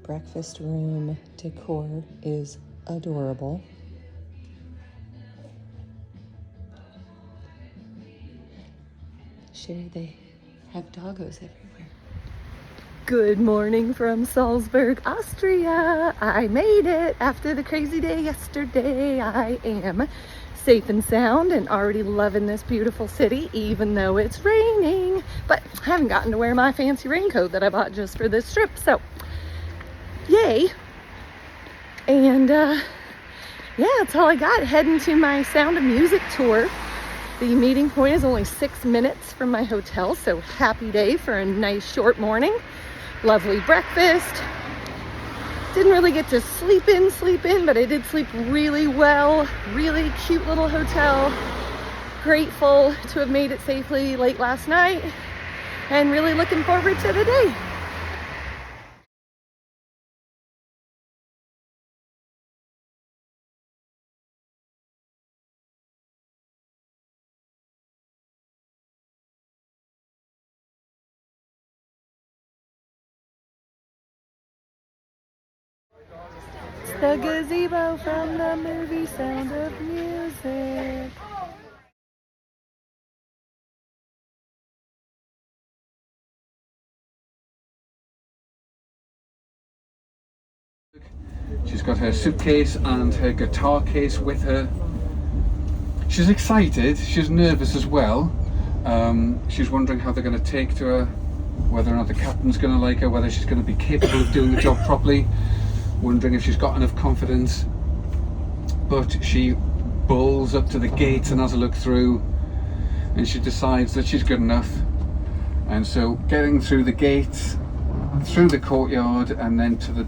breakfast room decor is adorable. Sherry, they have doggos everywhere. Good morning from Salzburg, Austria. I made it after the crazy day yesterday. I am safe and sound and already loving this beautiful city, even though it's raining. But I haven't gotten to wear my fancy raincoat that I bought just for this trip, so yay. And yeah, that's all I got. Heading to my Sound of Music tour. The meeting point is only 6 minutes from my hotel, so happy day for a nice short morning. Lovely breakfast. Didn't really get to sleep in, but I did sleep really well. Really cute little hotel. Grateful to have made it safely late last night, and really looking forward to the day. It's the gazebo from the movie Sound of Music. She's got her suitcase and her guitar case with her. She's excited, she's nervous as well. She's wondering how they're going to take to her, whether or not the captain's going to like her, whether she's going to be capable of doing the job properly, wondering if she's got enough confidence. But she bowls up to the gates and has a look through, and she decides that she's good enough. And so getting through the gates, through the courtyard, and then to the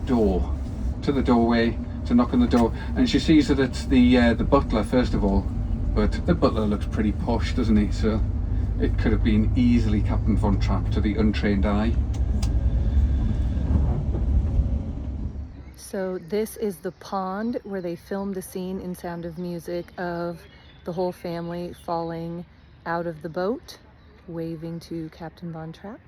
doorway to knock on the door, and she sees that it's the butler first of all, but the butler looks pretty posh, doesn't he? So it could have been easily Captain Von Trapp to the untrained eye. So this is the pond where they filmed the scene in Sound of Music of the whole family falling out of the boat, waving to Captain Von Trapp.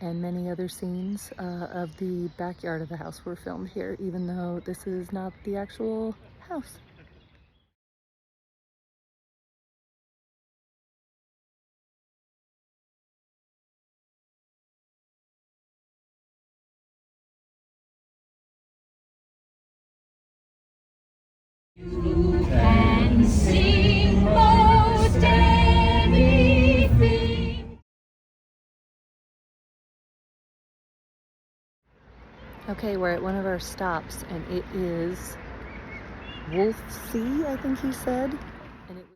And many other scenes of the backyard of the house were filmed here, even though this is not the actual house. You can sing most anything. Okay, we're at one of our stops, and it is Wolfsea, I think he said. And it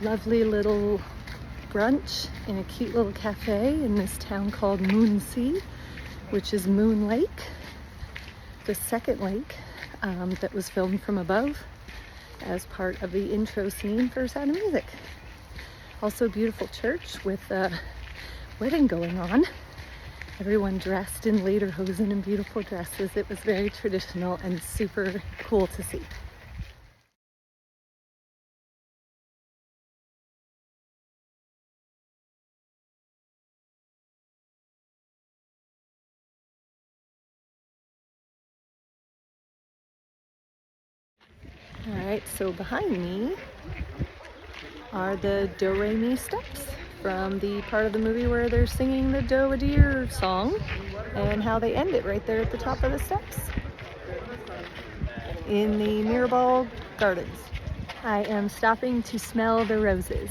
lovely little brunch in a cute little cafe in this town called Moonsea, which is Moon Lake, the second lake that was filmed from above as part of the intro scene for Sound of Music. Also a beautiful church with a wedding going on. Everyone dressed in lederhosen and beautiful dresses. It was very traditional and super cool to see. Alright, so behind me are the Do-Re-Mi steps from the part of the movie where they're singing the Do-A-Deer song, and how they end it right there at the top of the steps in the Mirabal Gardens. I am stopping to smell the roses.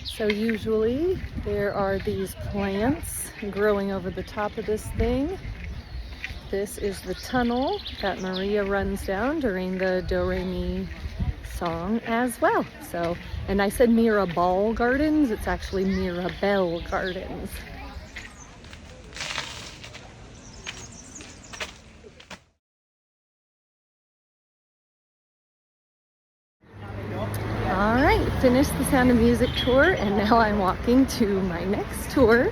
So usually there are these plants growing over the top of this thing. This is the tunnel that Maria runs down during the Do-Re-Mi song as well. So, and I said Mirabal Gardens, it's actually Mirabel Gardens. finished the Sound of Music tour, and now I'm walking to my next tour,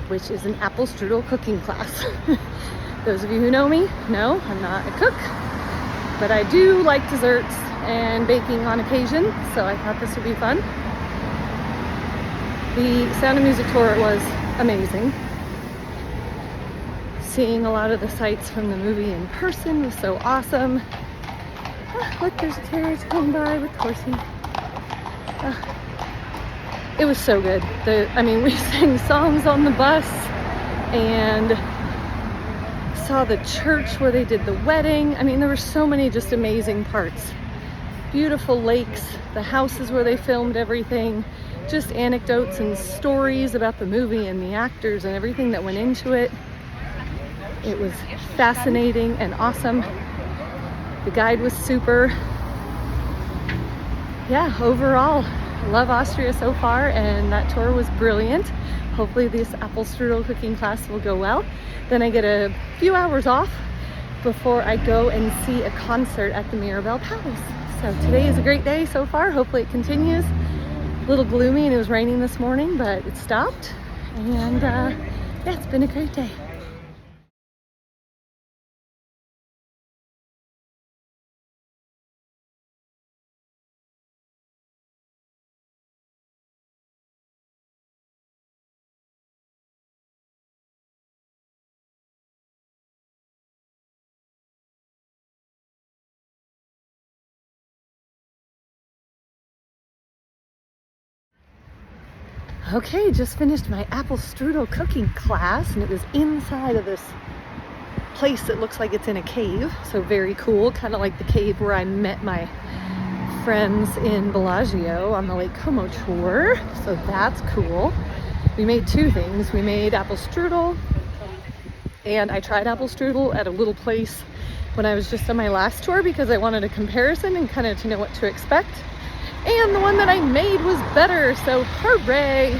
which is an apple strudel cooking class. Those of you who know me know I'm not a cook, but I do like desserts and baking on occasion, so I thought this would be fun. The Sound of Music tour was amazing. Seeing a lot of the sights from the movie in person was so awesome. Look, there's a carriage going by with Corsi. It was so good. We sang songs on the bus and saw the church where they did the wedding. There were so many just amazing parts. Beautiful lakes, the houses where they filmed everything, just anecdotes and stories about the movie and the actors and everything that went into it. It was fascinating and awesome. The guide was super. Yeah, overall, love Austria so far, and that tour was brilliant. Hopefully this apple strudel cooking class will go well. Then I get a few hours off before I go and see a concert at the Mirabelle Palace. So today is a great day so far. Hopefully it continues. A little gloomy and it was raining this morning, but it stopped. And yeah, it's been a great day. Okay, just finished my apple strudel cooking class, and it was inside of this place that looks like it's in a cave, so very cool, kind of like the cave where I met my friends in Bellagio on the Lake Como tour, so that's cool. We made two things. We made apple strudel, and I tried apple strudel at a little place when I was just on my last tour because I wanted a comparison and kind of to know what to expect. And the one that I made was better, so hooray!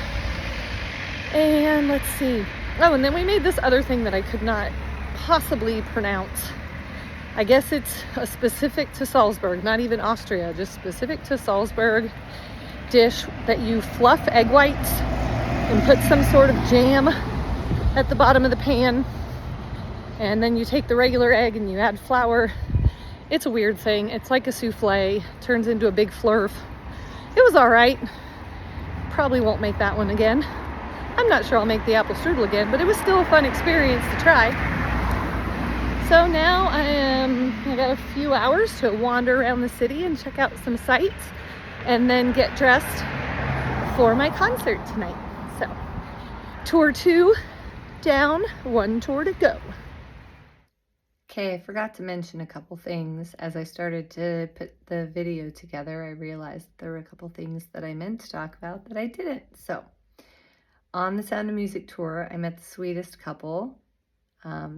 And let's see. Oh, and then we made this other thing that I could not possibly pronounce. I guess it's a specific to Salzburg, not even Austria, just specific to Salzburg dish that you fluff egg whites and put some sort of jam at the bottom of the pan. And then you take the regular egg and you add flour. It's a weird thing. It's like a souffle, turns into a big flurf. It was all right. Probably won't make that one again. I'm not sure I'll make the apple strudel again, but it was still a fun experience to try. So now I got a few hours to wander around the city and check out some sights and then get dressed for my concert tonight. So, tour 2 down, 1 tour to go. Okay, I forgot to mention a couple things. As I started to put the video together, I realized there were a couple things that I meant to talk about that I didn't. So, on the Sound of Music tour, I met the sweetest couple,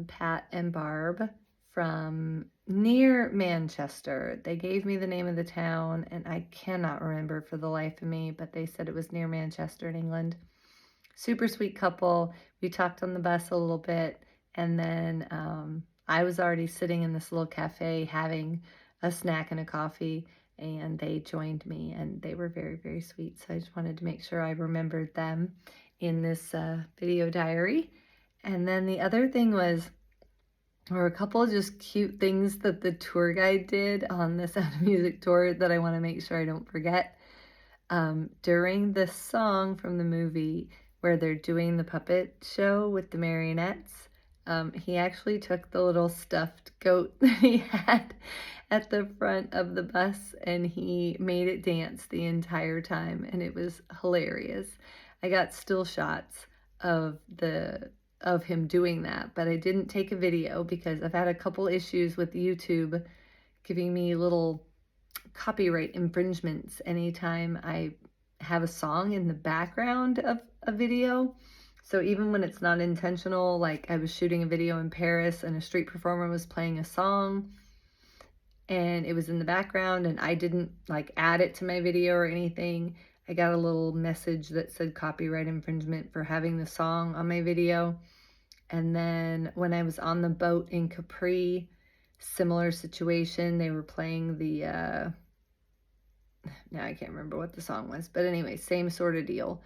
Pat and Barb, from near Manchester. They gave me the name of the town, and I cannot remember for the life of me, but they said it was near Manchester in England. Super sweet couple. We talked on the bus a little bit, and then I was already sitting in this little cafe having a snack and a coffee, and they joined me, and they were very, very sweet. So I just wanted to make sure I remembered them in this video diary. And then the other thing was, there were a couple of just cute things that the tour guide did on the Sound of Music tour that I want to make sure I don't forget. During the song from the movie where they're doing the puppet show with the marionettes, he actually took the little stuffed goat that he had at the front of the bus and he made it dance the entire time, and it was hilarious. I got still shots of him doing that, but I didn't take a video because I've had a couple issues with YouTube giving me little copyright infringements anytime I have a song in the background of a video. So even when it's not intentional, like I was shooting a video in Paris and a street performer was playing a song and it was in the background and I didn't like add it to my video or anything, I got a little message that said copyright infringement for having the song on my video. And then when I was on the boat in Capri, similar situation, they were playing the now I can't remember what the song was, but anyway, same sort of deal.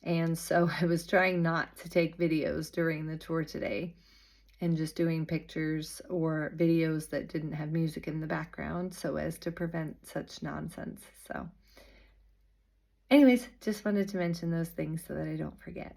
And so I was trying not to take videos during the tour today and just doing pictures or videos that didn't have music in the background so as to prevent such nonsense. So anyways, just wanted to mention those things so that I don't forget.